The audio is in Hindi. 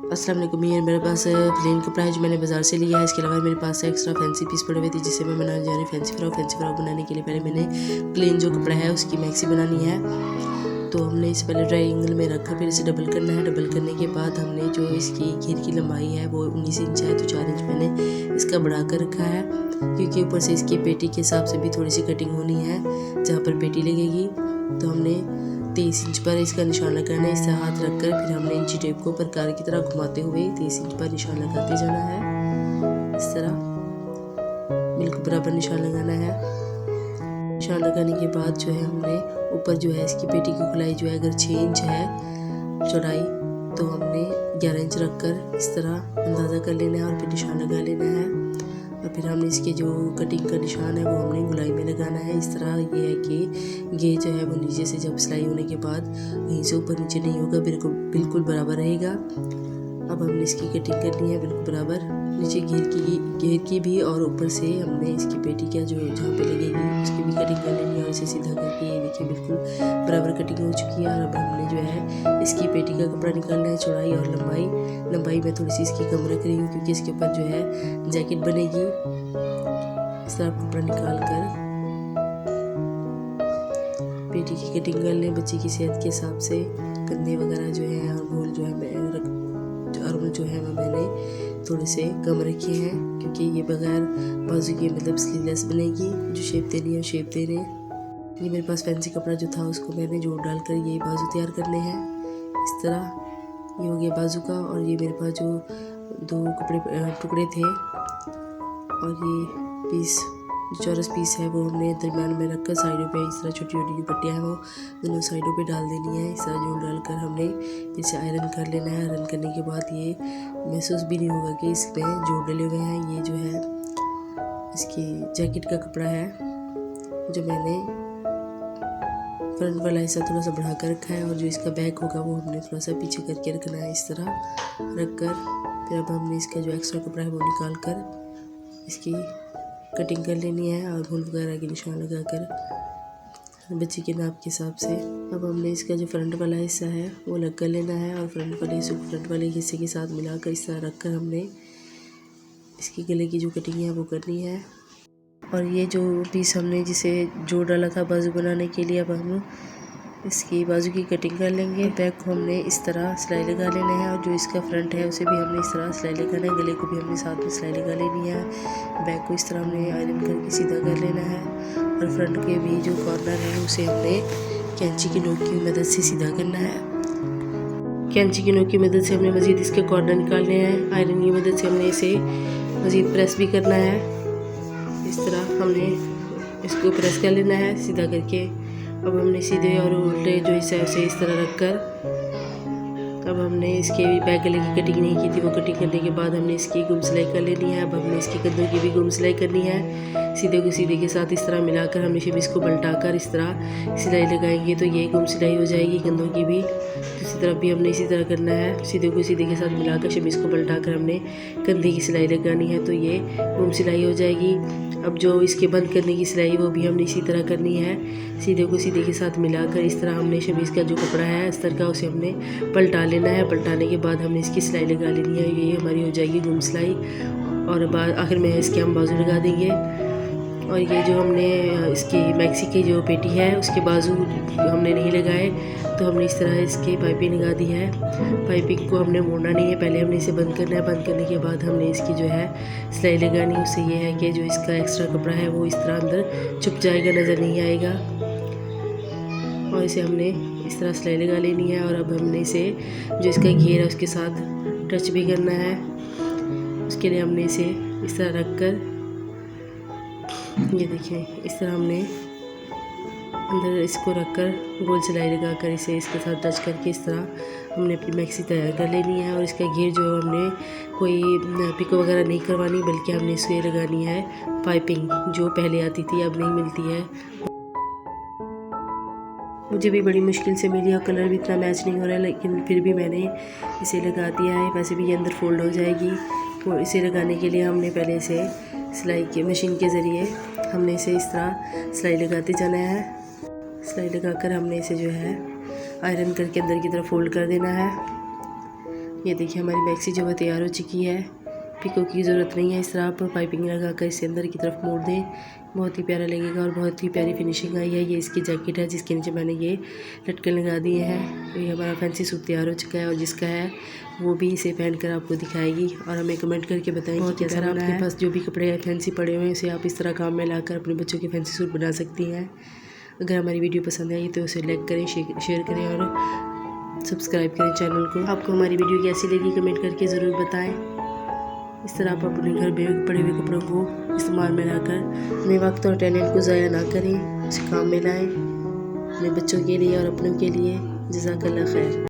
अस्सलाम वालेकुम। ये मेरे पास प्लेन कपड़ा है जो मैंने बाज़ार से लिया है। इसके अलावा मेरे पास एक्स्ट्रा फैंसी पीस पड़े हुए थे जिससे मैं बनाने जा रही हूँ फैंसी फ्रॉक बनाने के लिए पहले मैंने प्लेन जो कपड़ा है उसकी मैक्सी बनानी है। तो हमने इसे पहले ट्रायंगल में रखा, फिर इसे डबल करना है। डबल करने के बाद हमने जो इसकी घेर की लंबाई है वो 19 इंच है, तो 4 इंच मैंने इसका बढ़ा कर रखा है क्योंकि ऊपर से इसकी पेटी के हिसाब से भी थोड़ी सी कटिंग होनी है जहाँ पर पेटी लगेगी। तो हमने 23 इंच पर इसका निशान लगाना है। इससे हाथ रखकर फिर हमने इंची टेप को प्रकार की तरह घुमाते हुए 23 इंच पर निशान लगाते जाना है। इस तरह बिल्कुल बराबर निशान लगाना है। निशान लगाने के बाद जो है हमने ऊपर जो है इसकी पेटी की खुलाई जो है अगर 6 इंच है चौड़ाई तो हमने 11 इंच रखकर इस तरह अंदाज़ा कर लेना है और फिर निशान लगा लेना है। और फिर हमने इसके जो कटिंग का निशान है वो हमने गुलाई में लगाना है। इस तरह ये है कि ये जो है वो नीचे से जब सिलाई होने के बाद कहीं से ऊपर नीचे नहीं होगा, बिल्कुल बराबर रहेगा। अब हमने इसकी कटिंग करनी है बिल्कुल बराबर, नीचे घेर की भी और ऊपर से हमने इसकी पेटी का जो जहाँ पे लगेगी उसकी भी कटिंग कर लेनी है। और इसे सीधा करके ये देखिए बिल्कुल बराबर कटिंग हो चुकी है। और अब हमने जो है इसकी पेटी का कपड़ा निकालना है, चौड़ाई और लंबाई में थोड़ी सी इसकी कम रख रही हूँ क्योंकि इसके ऊपर जो है जैकेट बनेगी। इस तरह कपड़ा निकाल कर पेटी की कटिंग कर लें बच्चे की सेहत के हिसाब से। कंधे वगैरह जो है और गोल जो है मैंने थोड़े से कम रखे हैं क्योंकि ये बगैर बाजू के मतलब स्लीवलेस बनेगी। जो शेप देनी है शेप दे रहे हैं। ये मेरे पास फैंसी कपड़ा जो था उसको मैंने जोड़ डालकर ये बाजू तैयार करने हैं। इस तरह ये हो गया बाजू का। और ये मेरे पास जो 2 टुकड़े थे और ये पीस जो चौरस पीस है वो हमने दरम्यान में रखकर साइडों पे इस तरह छोटी छोटी जो पट्टियाँ हैं वो दोनों साइडों पे डाल देनी है। इस तरह जोड़ डालकर हमने इसे आयरन कर लेना है। आयरन करने के बाद ये महसूस भी नहीं होगा कि इसमें जोड़ डले हुए हैं। ये जो है इसकी जैकेट का कपड़ा है जो मैंने फ्रंट वाला हिस्सा थोड़ा सा बढ़ा कर रखा है और जो इसका बैक होगा वो हमने थोड़ा सा पीछे करके रखना है। इस तरह रख कर फिर अब हमने इसका जो एक्स्ट्रा कपड़ा है वो निकाल कर इसकी कटिंग कर लेनी है और होल वगैरह के निशान लगाकर बच्चे के नाप के हिसाब से। अब हमने इसका जो फ्रंट वाला हिस्सा है वो अलग कर लेना है और फ्रंट वाले हिस्से के साथ मिलाकर इस तरह रखकर हमने इसकी गले की जो कटिंग है वो करनी है। और ये जो पीस हमने जिसे जोड़ डाला था बाजू बनाने के लिए, अब हम इसकी बाजू की कटिंग कर लेंगे। बैक को हमने इस तरह सिलाई लगा लेना है और जो इसका फ्रंट है उसे भी हमने इस तरह सिलाई लगाना है। गले को भी हमने साथ में सिलाई लगा लेनी है। बैक को इस तरह हमने आयरन करके सीधा कर लेना है और फ्रंट के भी जो कॉर्नर है उसे हमने कैंची की नोक की मदद से सीधा करना है। कैंची की नोक की मदद से हमने मज़ीद इसके कॉर्नर निकालने हैं। आयरन की मदद से हमने इसे मज़ीद प्रेस भी करना है। इस तरह हमने इसको प्रेस कर लेना है सीधा करके। अब हमने सीधे और उल्टे जो हिस्सा है उसे इस तरह रखकर अब हमने इसके बैक गले की कटिंग नहीं की थी, वो कटिंग करने के बाद हमने इसकी गुम सिलाई कर लेनी है। अब हमने इसकी कंधों की भी गुम सिलाई करनी है। सीधे को सीधे के साथ इस तरह मिलाकर हमने शमीज को पलटाकर इस तरह सिलाई लगाएंगे तो ये गुम सिलाई हो जाएगी कंधों की भी। दूसरी तरफ भी हमने इसी तरह करना है। सीधे को सीधे के साथ मिलाकर शमीज को पलटाकर हमने कंधे की सिलाई लगानी है तो ये गुम सिलाई हो जाएगी। अब जो इसके बंद करने की सिलाई वो भी हमने इसी तरह करनी है। सीधे को सीधे के साथ मिलाकर इस तरह हमने शमीज़ का जो कपड़ा है अस्तर का उसे हमने पलटा लेना है। पलटाने के बाद हमने इसकी सिलाई लगा लेनी है। ये हमारी हो जाएगी गुम सिलाई और आखिर में इसके हम बाजू लगा देंगे। और ये जो हमने इसकी मैक्सी की जो पेटी है उसके बाजू हमने नहीं लगाए तो हमने इस तरह इसकी पाइपिंग लगा दी है। पाइपिंग को हमने मोड़ना नहीं है, पहले हमने इसे बंद करना है। बंद करने के बाद हमने इसकी जो है सिलाई लगानी है। उससे ये है कि जो इसका एक्स्ट्रा कपड़ा है वो इस तरह अंदर छुप जाएगा, नज़र नहीं आएगा। और इसे हमने इस तरह सिलाई लगा लेनी है। और अब हमने इसे जो इसका घेर है उसके साथ टच भी करना है। उसके लिए हमने इसे इस तरह रख कर ये देखें इस तरह हमने अंदर इसको रखकर गोल सिलाई लगाकर इसे इसके साथ टच करके इस तरह हमने अपनी मैक्सी तैयार कर लेनी है। और इसका घेर जो है हमने कोई पिको वगैरह नहीं करवानी बल्कि हमने इसे लगानी है पाइपिंग जो पहले आती थी अब नहीं मिलती है। मुझे भी बड़ी मुश्किल से मिली और कलर भी इतना मैच नहीं हो रहा है लेकिन फिर भी मैंने इसे लगा दिया है। वैसे भी ये अंदर फोल्ड हो जाएगी। तो इसे लगाने के लिए हमने पहले इसे सिलाई के मशीन के ज़रिए हमने इसे इस तरह सिलाई लगाते जाना है। सिलाई लगाकर हमने इसे जो है आयरन करके अंदर की तरफ फोल्ड कर देना है। ये देखिए हमारी मैक्सी जो है तैयार हो चुकी है। पिको की ज़रूरत नहीं है, इस तरह आप पाइपिंग लगा कर इसे अंदर की तरफ मोड़ दें, बहुत ही प्यारा लगेगा और बहुत ही प्यारी फिनिशिंग आई है। ये इसकी जैकेट है जिसके नीचे मैंने ये लटकन लगा दिए हैं। ये हमारा फैंसी सूट तैयार हो चुका है और जिसका है वो भी इसे पहन कर आपको दिखाएगी और हमें कमेंट करके बताएं कि कैसा बना है। आपके पास जो भी कपड़े फैंसी पड़े हुए हैं उसे आप इस तरह काम में लाकर अपने बच्चों के फैंसी सूट बना सकती हैं। अगर हमारी वीडियो पसंद आई तो उसे लाइक करें, शेयर करें और सब्सक्राइब करें चैनल को। आपको हमारी वीडियो कैसी लगी कमेंट करके ज़रूर बताएं। इस तरह आप अपने घर में पड़े हुए कपड़ों को इस्तेमाल में लाकर अपने वक्त और टैलेंट को ज़ाया ना करें, उसे काम में लाएं अपने बच्चों के लिए और अपनों के लिए। जज़ाकल्लाह खैर।